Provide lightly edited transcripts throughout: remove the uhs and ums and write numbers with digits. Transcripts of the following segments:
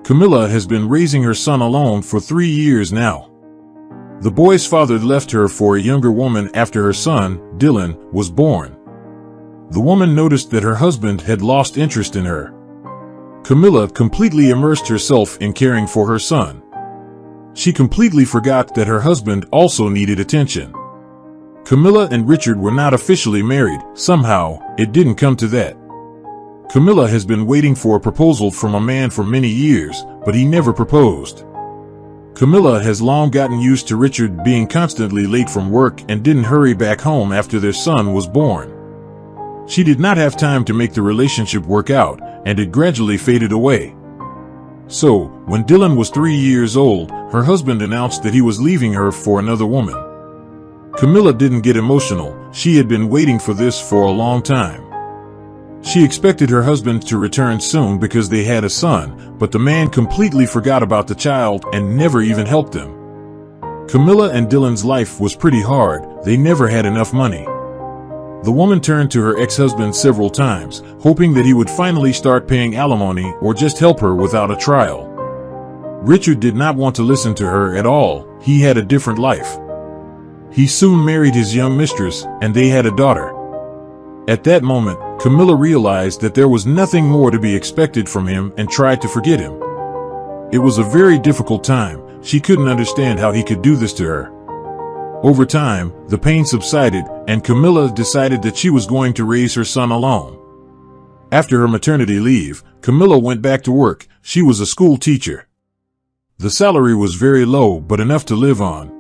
Camila has been raising her son alone for 3 years now. The boy's father left her for a younger woman after her son, Dylan, was born. The woman noticed that her husband had lost interest in her. Camila completely immersed herself in caring for her son. She completely forgot that her husband also needed attention. Camila and Richard were not officially married. Somehow, it didn't come to that. Camila has been waiting for a proposal from a man for many years, but he never proposed. Camila has long gotten used to Richard being constantly late from work and didn't hurry back home after their son was born. She did not have time to make the relationship work out, and it gradually faded away. So, when Dylan was 3 years old, her husband announced that he was leaving her for another woman. Camila didn't get emotional. She had been waiting for this for a long time. She expected her husband to return soon because they had a son, but the man completely forgot about the child and never even helped them. Camila and Dylan's life was pretty hard. They never had enough money. The woman turned to her ex-husband several times, hoping that he would finally start paying alimony or just help her without a trial. Richard did not want to listen to her at all. He had a different life. He soon married his young mistress, and they had a daughter. At that moment, Camila realized that there was nothing more to be expected from him and tried to forget him. It was a very difficult time. She couldn't understand how he could do this to her. Over time, the pain subsided, and Camila decided that she was going to raise her son alone. After her maternity leave, Camila went back to work. She was a school teacher. The salary was very low, but enough to live on.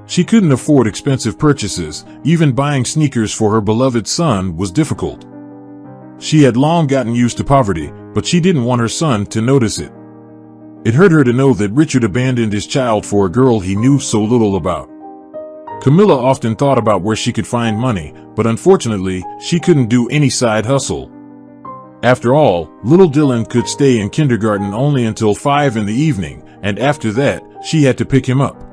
She couldn't afford expensive purchases. Even buying sneakers for her beloved son was difficult. She had long gotten used to poverty, but she didn't want her son to notice it. It hurt her to know that Richard abandoned his child for a girl he knew so little about. Camila often thought about where she could find money, but unfortunately, she couldn't do any side hustle. After all, little Dylan could stay in kindergarten only until 5 in the evening, and after that, she had to pick him up.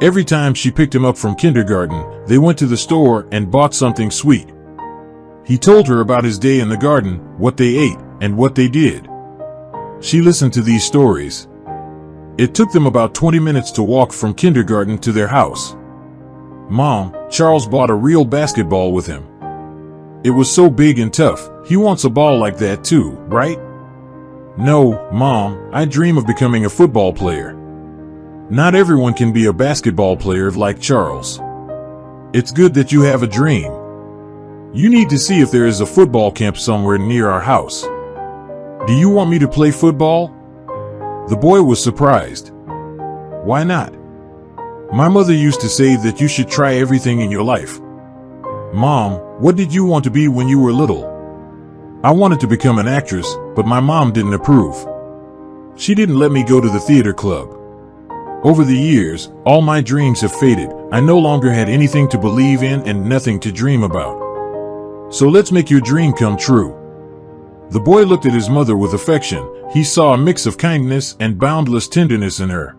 Every time she picked him up from kindergarten, they went to the store and bought something sweet. He told her about his day in the garden, what they ate, and what they did. She listened to these stories. It took them about 20 minutes to walk from kindergarten to their house. "Mom, Charles bought a real basketball with him. It was so big and tough. He wants a ball like that too, right?" "No, Mom, I dream of becoming a football player. Not everyone can be a basketball player like Charles. It's good that you have a dream. You need to see if there is a football camp somewhere near our house. Do you want me to play football?" The boy was surprised. "Why not? My mother used to say that you should try everything in your life." "Mom, what did you want to be when you were little?" "I wanted to become an actress, but my mom didn't approve. She didn't let me go to the theater club. Over the years, all my dreams have faded. I no longer had anything to believe in and nothing to dream about. So let's make your dream come true." The boy looked at his mother with affection. He saw a mix of kindness and boundless tenderness in her.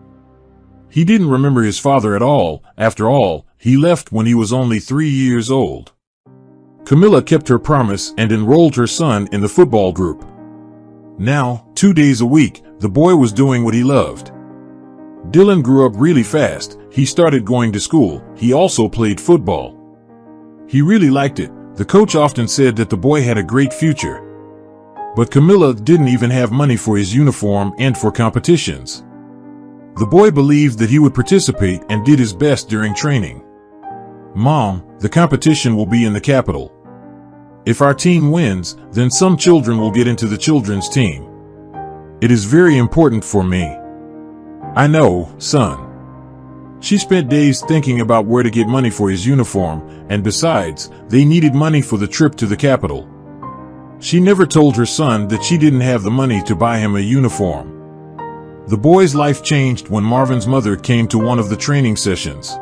He didn't remember his father at all. After all, he left when he was only 3 years old. Camila kept her promise and enrolled her son in the football group. Now, 2 days a week, the boy was doing what he loved. Dylan grew up really fast. He started going to school. He also played football. He really liked it. The coach often said that the boy had a great future. But Camila didn't even have money for his uniform and for competitions. The boy believed that he would participate and did his best during training. "Mom, the competition will be in the capital. If our team wins, then some children will get into the children's team. It is very important for me." "I know, son." She spent days thinking about where to get money for his uniform, and besides, they needed money for the trip to the capital. She never told her son that she didn't have the money to buy him a uniform. The boy's life changed when Marvin's mother came to one of the training sessions.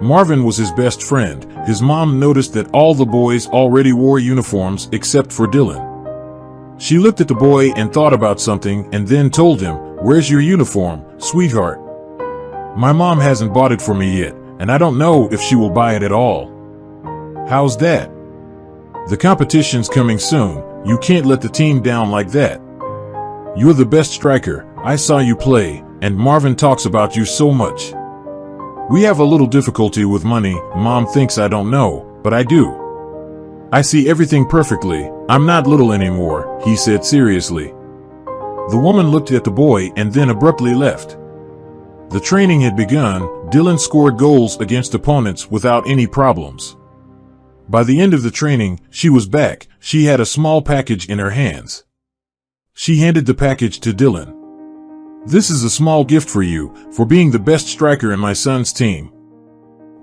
Marvin was his best friend. His mom noticed that all the boys already wore uniforms except for Dylan. She looked at the boy and thought about something and then told him, "Where's your uniform, sweetheart? My mom hasn't bought it for me yet, and I don't know if she will buy it at all." "How's that?" "The competition's coming soon. You can't let the team down like that." you're the best striker. I saw you play, and Marvin talks about you so much. We have a little difficulty with money. Mom thinks I don't know, but I do. I see everything perfectly. I'm not little anymore," he said seriously. The woman looked at the boy and then abruptly left. The training had begun. Dylan scored goals against opponents without any problems. By the end of the training, she was back. She had a small package in her hands. She handed the package to Dylan. "This is a small gift for you, for being the best striker in my son's team."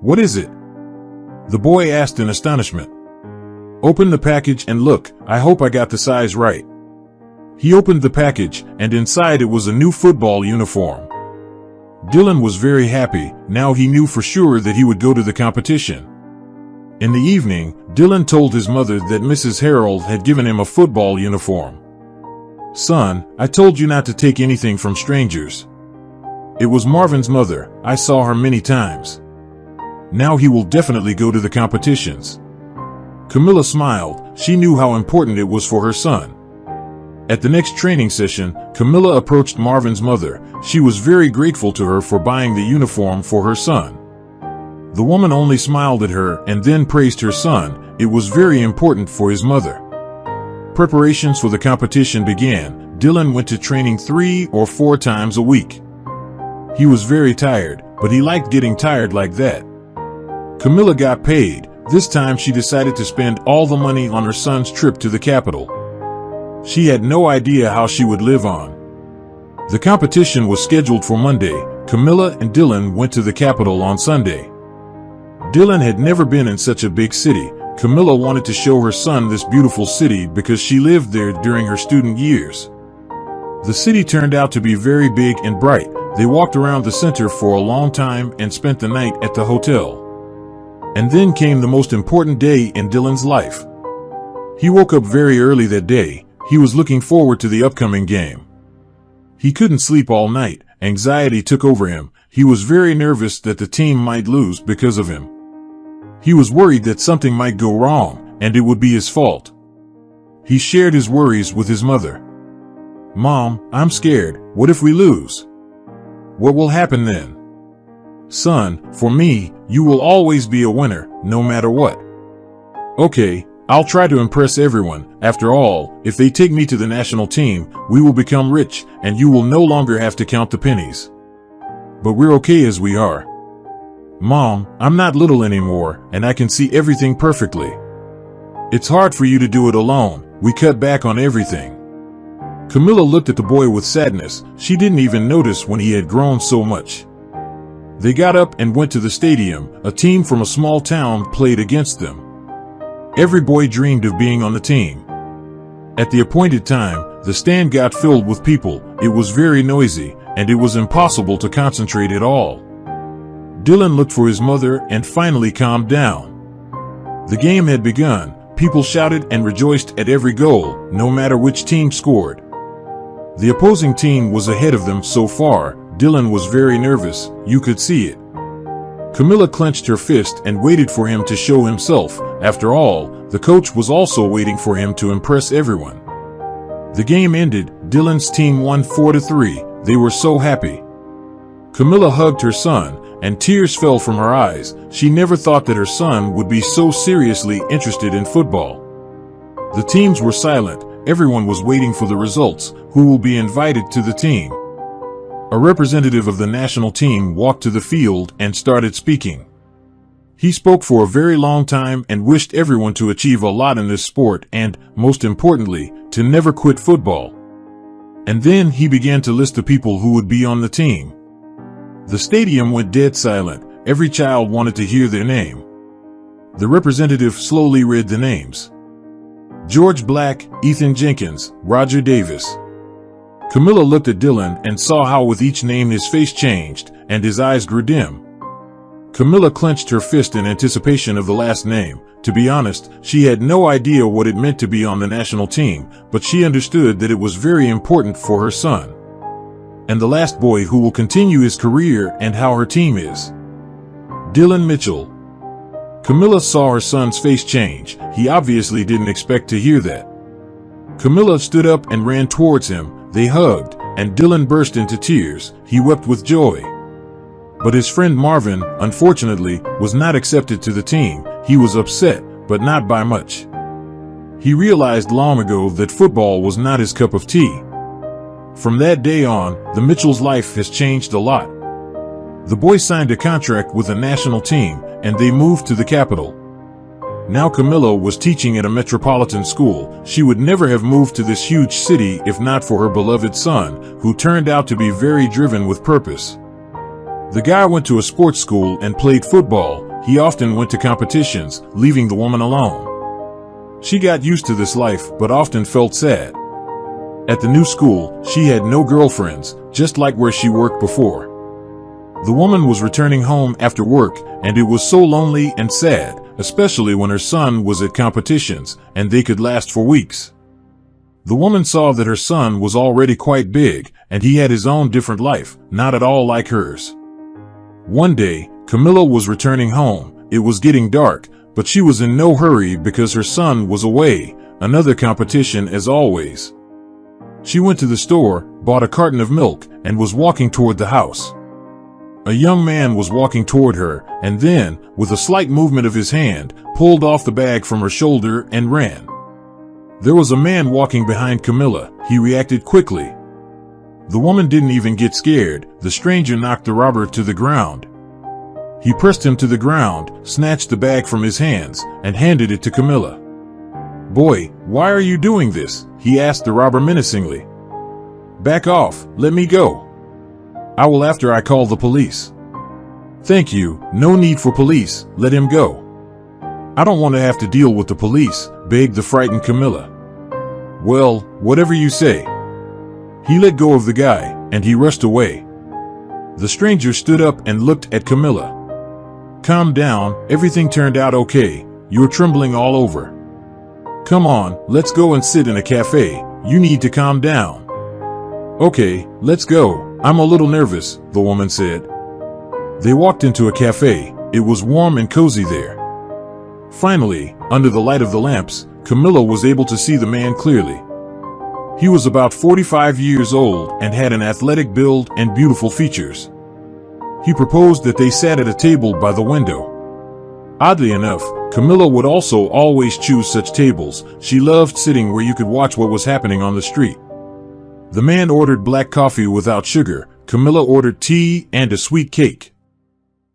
"What is it?" the boy asked in astonishment. "Open the package and look. I hope I got the size right." He opened the package, and inside it was a new football uniform. Dylan was very happy. Now he knew for sure that he would go to the competition. In the evening, Dylan told his mother that Mrs. Harrell had given him a football uniform. "Son, I told you not to take anything from strangers. It was Marvin's mother. I saw her many times. Now he will definitely go to the competitions." Camila smiled. She knew how important it was for her son. At the next training session, Camila approached Marvin's mother. She was very grateful to her for buying the uniform for her son. The woman only smiled at her and then praised her son. It was very important for his mother. Preparations for the competition began. Dylan went to training 3 or 4 times a week. He was very tired, but he liked getting tired like that. Camila got paid. This time she decided to spend all the money on her son's trip to the capital. She had no idea how she would live on. The competition was scheduled for Monday. Camila and Dylan went to the capital on Sunday. Dylan had never been in such a big city. Camila wanted to show her son this beautiful city because she lived there during her student years. The city turned out to be very big and bright. They walked around the center for a long time and spent the night at the hotel. And then came the most important day in Dylan's life. He woke up very early that day. He was looking forward to the upcoming game. He couldn't sleep all night. Anxiety took over him. He was very nervous that the team might lose because of him. He was worried that something might go wrong, and it would be his fault. He shared his worries with his mother. "Mom, I'm scared. What if we lose? What will happen then?" "Son, for me, you will always be a winner, no matter what." "Okay, I'll try to impress everyone. After all, if they take me to the national team, we will become rich, and you will no longer have to count the pennies. But we're okay as we are." "Mom, I'm not little anymore, and I can see everything perfectly. It's hard for you to do it alone. We cut back on everything." Camila looked at the boy with sadness. She didn't even notice when he had grown so much. They got up and went to the stadium. A team from a small town played against them. Every boy dreamed of being on the team. At the appointed time, the stand got filled with people. It was very noisy, and it was impossible to concentrate at all. Dylan looked for his mother and finally calmed down. The game had begun. People shouted and rejoiced at every goal, no matter which team scored. The opposing team was ahead of them so far. Dylan was very nervous. You could see it. Camila clenched her fist and waited for him to show himself. After all, the coach was also waiting for him to impress everyone. The game ended. Dylan's team won 4-3. They were so happy. Camila hugged her son, and tears fell from her eyes. She never thought that her son would be so seriously interested in football. The teams were silent. Everyone was waiting for the results. Who will be invited to the team? A representative of the national team walked to the field and started speaking. He spoke for a very long time and wished everyone to achieve a lot in this sport and, most importantly, to never quit football. And then he began to list the people who would be on the team. The stadium went dead silent. Every child wanted to hear their name. The representative slowly read the names. George Black, Ethan Jenkins, Roger Davis. Camila looked at Dylan and saw how with each name his face changed, and his eyes grew dim. Camila clenched her fist in anticipation of the last name. To be honest, she had no idea what it meant to be on the national team, but she understood that it was very important for her son. And the last boy who will continue his career and how her team is. Dylan Mitchell. Camila saw her son's face change. He obviously didn't expect to hear that. Camila stood up and ran towards him. They hugged, and Dylan burst into tears. He wept with joy. But his friend Marvin, unfortunately, was not accepted to the team. He was upset, but not by much. He realized long ago that football was not his cup of tea. From that day on, the Mitchells' life has changed a lot. The boy signed a contract with a national team, and they moved to the capital. Now Camila was teaching at a metropolitan school. She would never have moved to this huge city if not for her beloved son, who turned out to be very driven with purpose. The guy went to a sports school and played football. He often went to competitions, leaving the woman alone. She got used to this life, but often felt sad. At the new school, she had no girlfriends, just like where she worked before. The woman was returning home after work, and it was so lonely and sad, especially when her son was at competitions, and they could last for weeks. The woman saw that her son was already quite big, and he had his own different life, not at all like hers. One day, Camila was returning home. It was getting dark, but she was in no hurry because her son was away, another competition as always. She went to the store, bought a carton of milk, and was walking toward the house. A young man was walking toward her, and then, with a slight movement of his hand, pulled off the bag from her shoulder and ran. There was a man walking behind Camila. He reacted quickly. The woman didn't even get scared. The stranger knocked the robber to the ground. He pressed him to the ground, snatched the bag from his hands, and handed it to Camila. "Boy, why are you doing this?" he asked the robber menacingly. "Back off, let me go. I will after I call the police." "Thank you, no need for police, let him go." "I don't want to have to deal with the police," begged the frightened Camila. "Well, whatever you say." He let go of the guy, and he rushed away. The stranger stood up and looked at Camila. "Calm down, everything turned out okay. You're trembling all over. Come on, let's go and sit in a cafe. You need to calm down." "Okay, let's go. I'm a little nervous," the woman said. They walked into a cafe. It was warm and cozy there. Finally, under the light of the lamps, Camila was able to see the man clearly. He was about 45 years old and had an athletic build and beautiful features. He proposed that they sat at a table by the window. Oddly enough, Camila would also always choose such tables. She loved sitting where you could watch what was happening on the street. The man ordered black coffee without sugar. Camila ordered tea and a sweet cake.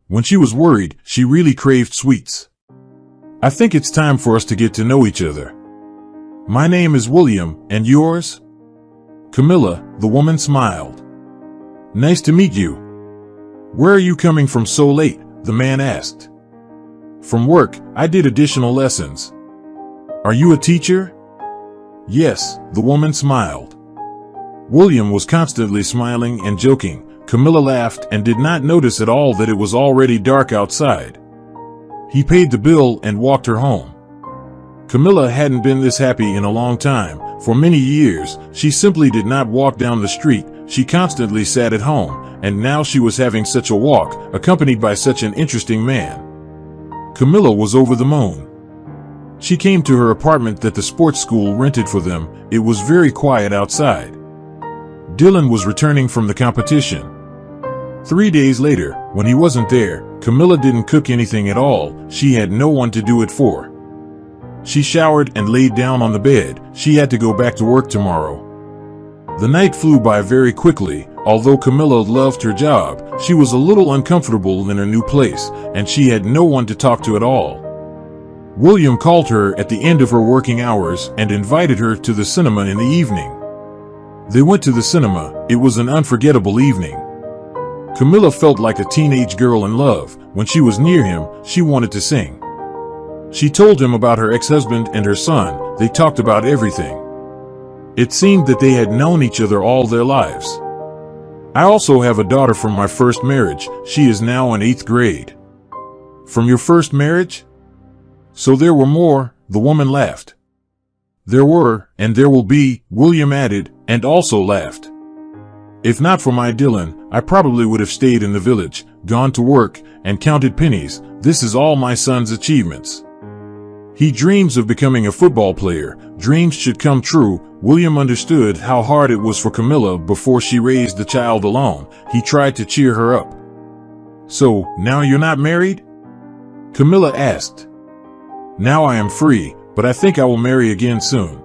When she was worried, she really craved sweets. "I think it's time for us to get to know each other. My name is William, and yours?" "Camila," the woman smiled. "Nice to meet you." "Where are you coming from so late?" the man asked. "From work, I did additional lessons." "Are you a teacher?" "Yes," the woman smiled. William was constantly smiling and joking. Camila laughed and did not notice at all that it was already dark outside. He paid the bill and walked her home. Camila hadn't been this happy in a long time. For many years, she simply did not walk down the street. She constantly sat at home, and now she was having such a walk, accompanied by such an interesting man. Camila was over the moon. She came to her apartment that the sports school rented for them. It was very quiet outside. Dylan was returning from the competition. 3 days later, when he wasn't there, Camila didn't cook anything at all. She had no one to do it for. She showered and laid down on the bed. She had to go back to work tomorrow. The night flew by very quickly. Although Camila loved her job, she was a little uncomfortable in her new place, and she had no one to talk to at all. William called her at the end of her working hours and invited her to the cinema in the evening. They went to the cinema. It was an unforgettable evening. Camila felt like a teenage girl in love. When she was near him, she wanted to sing. She told him about her ex-husband and her son. They talked about everything. It seemed that they had known each other all their lives. "I also have a daughter from my first marriage. She is now in 8th grade." "From your first marriage?" "So there were more," the woman laughed. "There were, and there will be," William added, and also laughed. "If not for my Dylan, I probably would have stayed in the village, gone to work, and counted pennies. This is all my son's achievements." He dreams of becoming a football player. Dreams should come true. William understood how hard it was for Camila before she raised the child alone. He tried to cheer her up. "So, now you're not married?" Camila asked. "Now I am free, but I think I will marry again soon."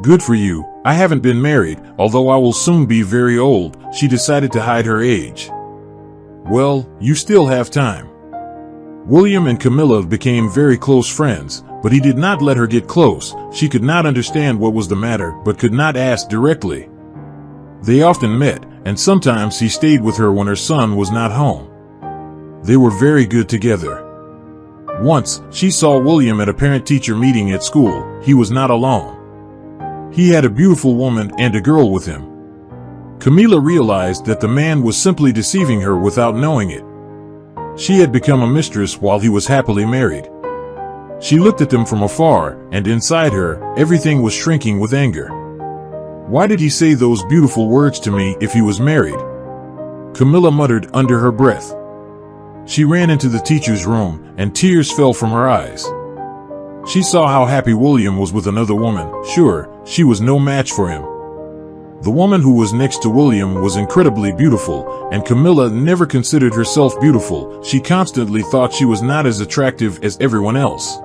"Good for you. I haven't been married, although I will soon be very old." She decided to hide her age. "Well, you still have time." William and Camila became very close friends, but he did not let her get close. She could not understand what was the matter, but could not ask directly. They often met, and sometimes he stayed with her when her son was not home. They were very good together. Once, she saw William at a parent-teacher meeting at school. He was not alone. He had a beautiful woman and a girl with him. Camila realized that the man was simply deceiving her without knowing it. She had become a mistress while he was happily married. She looked at them from afar, and inside her, everything was shrinking with anger. Why did he say those beautiful words to me if he was married? Camila muttered under her breath. She ran into the teacher's room, and tears fell from her eyes. She saw how happy William was with another woman. Sure, she was no match for him. The woman who was next to William was incredibly beautiful, and Camila never considered herself beautiful. She constantly thought she was not as attractive as everyone else.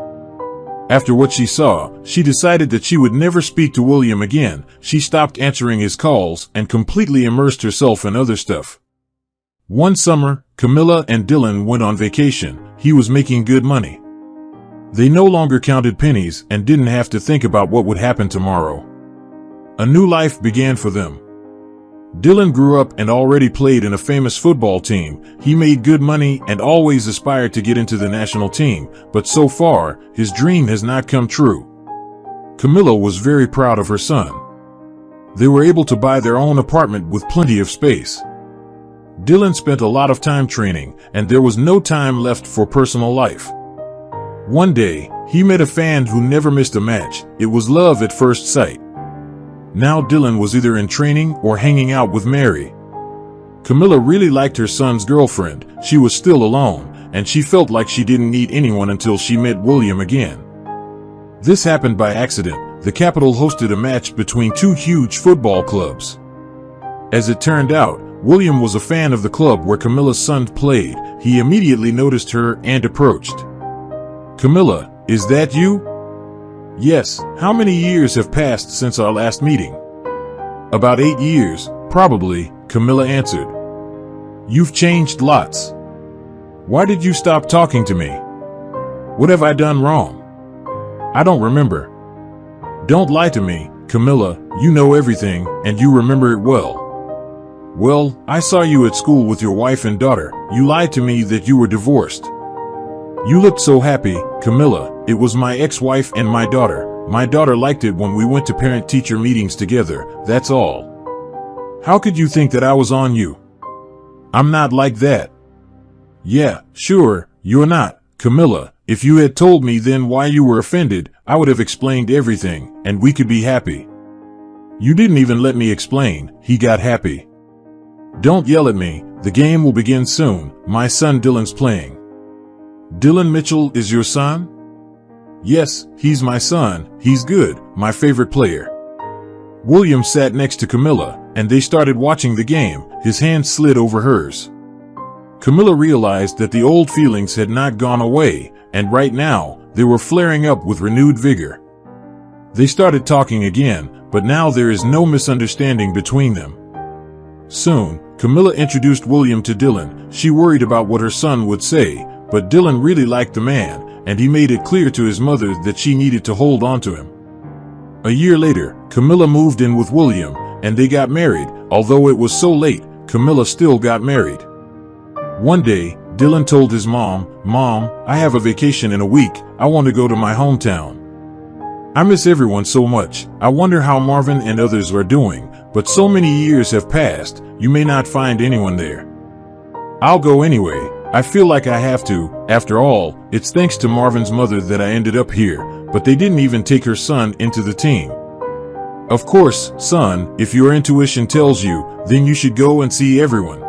After what she saw, she decided that she would never speak to William again. She stopped answering his calls and completely immersed herself in other stuff. One summer, Camila and Dylan went on vacation. He was making good money. They no longer counted pennies and didn't have to think about what would happen tomorrow. A new life began for them. Dylan grew up and already played in a famous football team. He made good money and always aspired to get into the national team, but so far, his dream has not come true. Camila was very proud of her son. They were able to buy their own apartment with plenty of space. Dylan spent a lot of time training, and there was no time left for personal life. One day, he met a fan who never missed a match. It was love at first sight. Now Dylan was either in training or hanging out with Mary. Camila really liked her son's girlfriend. She was still alone, and she felt like she didn't need anyone until she met William again. This happened by accident. The capital hosted a match between two huge football clubs. As it turned out, William was a fan of the club where Camila's son played. He immediately noticed her and approached. "Camila, is that you?" "Yes. How many years have passed since our last meeting?" "About 8 years, probably," Camila answered. "You've changed lots. Why did you stop talking to me? What have I done wrong?" "I don't remember." "Don't lie to me, Camila. You know everything, and you remember it well." "Well, I saw you at school with your wife and daughter. You lied to me that you were divorced." "You looked so happy, Camila. It was my ex-wife and my daughter. My daughter liked it when we went to parent-teacher meetings together, that's all. How could you think that I was on you? I'm not like that." "Yeah, sure, you're not, Camila. If you had told me then why you were offended, I would have explained everything, and we could be happy." "You didn't even let me explain." He got happy. "Don't yell at me. The game will begin soon. My son Dylan's playing." "Dylan Mitchell is your son?" "Yes, he's my son. He's good, my favorite player." William sat next to Camila, and they started watching the game. His hand slid over hers. Camila realized that the old feelings had not gone away, and right now, they were flaring up with renewed vigor. They started talking again, but now there is no misunderstanding between them. Soon, Camila introduced William to Dylan. She worried about what her son would say, but Dylan really liked the man, and he made it clear to his mother that she needed to hold on to him. A year later, Camila moved in with William, and they got married. Although it was so late, Camila still got married. One day, Dylan told his mom, "Mom, I have a vacation in a week. I want to go to my hometown. I miss everyone so much. I wonder how Marvin and others are doing, but so many years have passed, you may not find anyone there. I'll go anyway. I feel like I have to. After all, it's thanks to Marvin's mother that I ended up here, but they didn't even take her son into the team." "Of course, son, if your intuition tells you, then you should go and see everyone.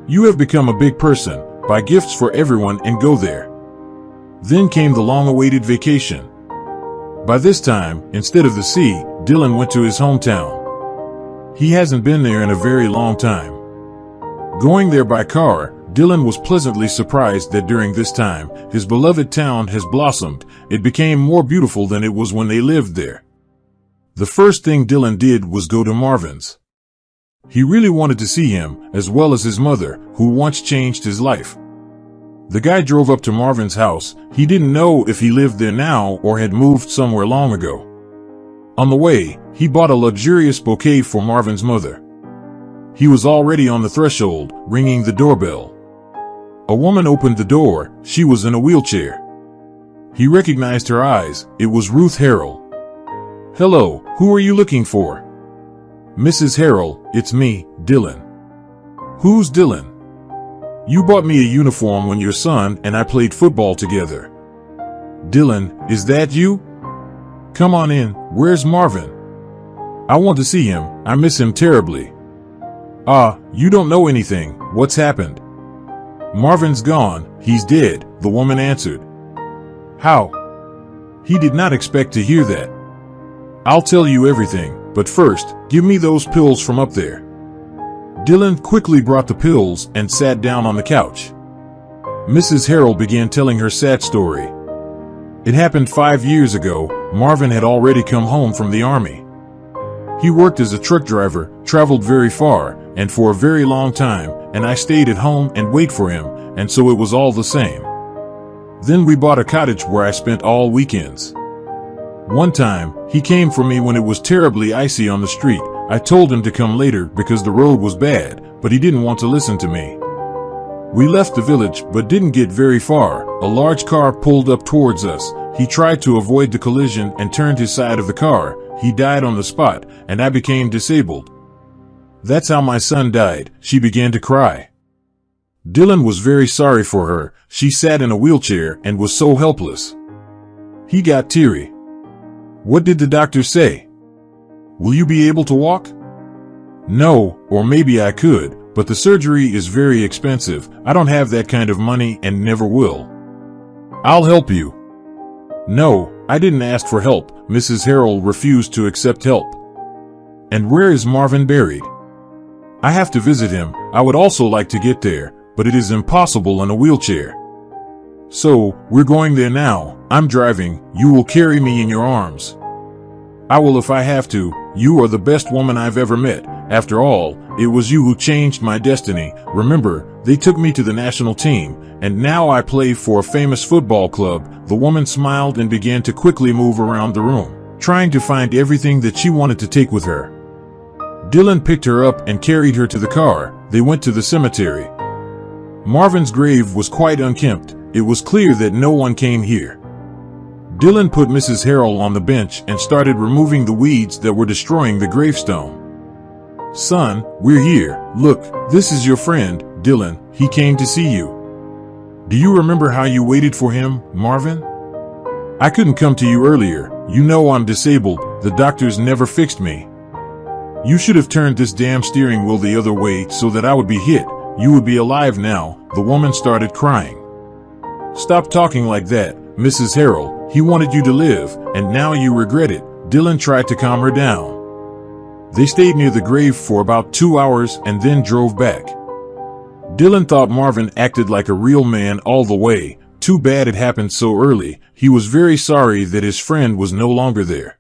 You have become a big person. Buy gifts for everyone and go there." Then came the long-awaited vacation. By this time, instead of the sea, Dylan went to his hometown. He hasn't been there in a very long time. Going there by car, Dylan was pleasantly surprised that during this time, his beloved town has blossomed. It became more beautiful than it was when they lived there. The first thing Dylan did was go to Marvin's. He really wanted to see him, as well as his mother, who once changed his life. The guy drove up to Marvin's house. He didn't know if he lived there now or had moved somewhere long ago. On the way, he bought a luxurious bouquet for Marvin's mother. He was already on the threshold, ringing the doorbell. A woman opened the door. She was in a wheelchair. He recognized her eyes. It was Ruth Harrell. "Hello, who are you looking for?" "Mrs. Harrell, it's me, Dylan." "Who's Dylan?" "You bought me a uniform when your son and I played football together." "Dylan, is that you? Come on in. Where's Marvin?" "I want to see him. I miss him terribly." "Ah, you don't know anything. What's happened?" "Marvin's gone. He's dead," the woman answered. "How?" He did not expect to hear that. "I'll tell you everything, but first, give me those pills from up there." Dylan quickly brought the pills and sat down on the couch. Mrs. Harrell began telling her sad story. It happened 5 years ago. Marvin had already come home from the army. He worked as a truck driver, traveled very far, and for a very long time, and I stayed at home and wait for him, and so it was all the same. Then we bought a cottage where I spent all weekends. One time, he came for me when it was terribly icy on the street. I told him to come later because the road was bad, but he didn't want to listen to me. We left the village but didn't get very far. A large car pulled up towards us. He tried to avoid the collision and turned his side of the car. He died on the spot, and I became disabled. That's how my son died. She began to cry. Dylan was very sorry for her. She sat in a wheelchair and was so helpless. He got teary. "What did the doctor say? Will you be able to walk?" "No, or maybe I could, but the surgery is very expensive. I don't have that kind of money and never will." "I'll help you." "No, I didn't ask for help." Mrs. Harrell refused to accept help. "And where is Marvin buried?" "I have to visit him. I would also like to get there, but it is impossible in a wheelchair." "So, we're going there now. I'm driving. You will carry me in your arms." "I will if I have to. You are the best woman I've ever met. After all, it was you who changed my destiny. Remember, they took me to the national team, and now I play for a famous football club." The woman smiled and began to quickly move around the room, trying to find everything that she wanted to take with her. Dylan picked her up and carried her to the car. They went to the cemetery. Marvin's grave was quite unkempt. It was clear that no one came here. Dylan put Mrs. Harrell on the bench and started removing the weeds that were destroying the gravestone. "Son, we're here. Look, this is your friend, Dylan. He came to see you. Do you remember how you waited for him, Marvin? I couldn't come to you earlier. You know I'm disabled. The doctors never fixed me. You should have turned this damn steering wheel the other way so that I would be hit. You would be alive now." The woman started crying. "Stop talking like that, Mrs. Harrell. He wanted you to live, and now you regret it." Dylan tried to calm her down. They stayed near the grave for about 2 hours and then drove back. Dylan thought Marvin acted like a real man all the way. Too bad it happened so early. He was very sorry that his friend was no longer there.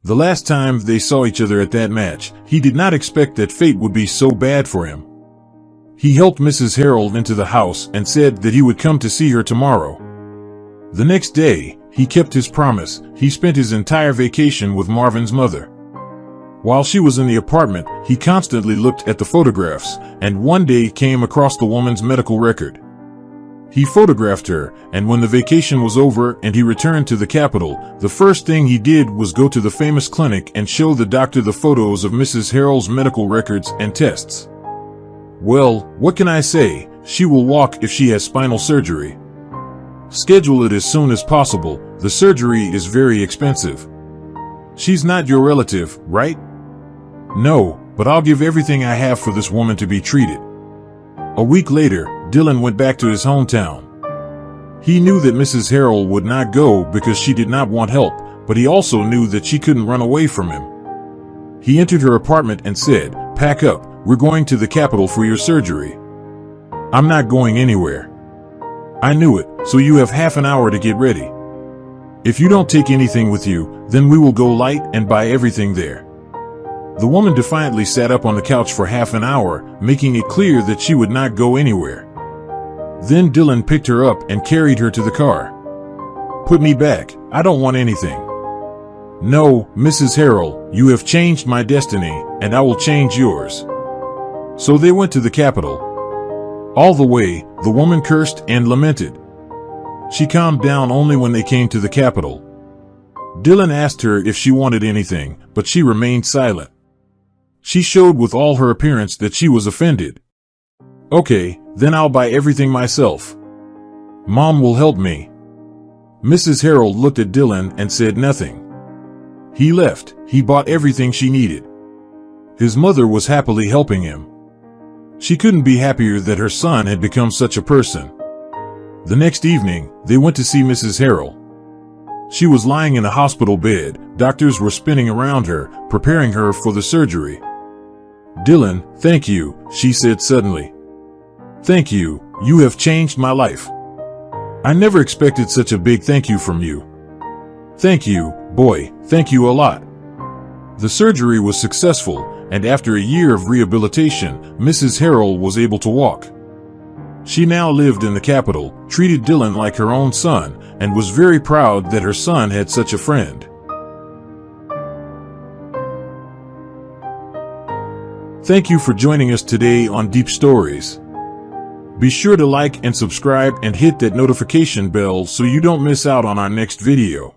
The last time they saw each other at that match, he did not expect that fate would be so bad for him. He helped Mrs. Harrell into the house and said that he would come to see her tomorrow. The next day, he kept his promise. He spent his entire vacation with Marvin's mother. While she was in the apartment, he constantly looked at the photographs, and one day came across the woman's medical record. He photographed her, and when the vacation was over and he returned to the capital, the first thing he did was go to the famous clinic and show the doctor the photos of Mrs. Harrell's medical records and tests. "Well, what can I say? She will walk if she has spinal surgery. Schedule it as soon as possible. The surgery is very expensive." "She's not your relative, right?" "No, but I'll give everything I have for this woman to be treated." A week later, Dylan went back to his hometown. He knew that Mrs. Harrell would not go because she did not want help, but he also knew that she couldn't run away from him. He entered her apartment and said, "Pack up, we're going to the Capitol for your surgery." "I'm not going anywhere." "I knew it, so you have half an hour to get ready. If you don't take anything with you, then we will go light and buy everything there." The woman defiantly sat up on the couch for half an hour, making it clear that she would not go anywhere. Then Dylan picked her up and carried her to the car. "Put me back, I don't want anything." "No, Mrs. Harrell, you have changed my destiny, and I will change yours." So they went to the Capitol. All the way, the woman cursed and lamented. She calmed down only when they came to the Capitol. Dylan asked her if she wanted anything, but she remained silent. She showed with all her appearance that she was offended. "Okay, then I'll buy everything myself. Mom will help me." Mrs. Harrell looked at Dylan and said nothing. He left. He bought everything she needed. His mother was happily helping him. She couldn't be happier that her son had become such a person. The next evening, they went to see Mrs. Harrell. She was lying in a hospital bed. Doctors were spinning around her, preparing her for the surgery. "Dylan, thank you," she said suddenly. "Thank you, you have changed my life. I never expected such a big thank you from you. Thank you, boy, thank you a lot." The surgery was successful, and after a year of rehabilitation, Mrs. Harrell was able to walk. She now lived in the Capitol, treated Dylan like her own son, and was very proud that her son had such a friend. Thank you for joining us today on Deep Stories. Be sure to like and subscribe and hit that notification bell so you don't miss out on our next video.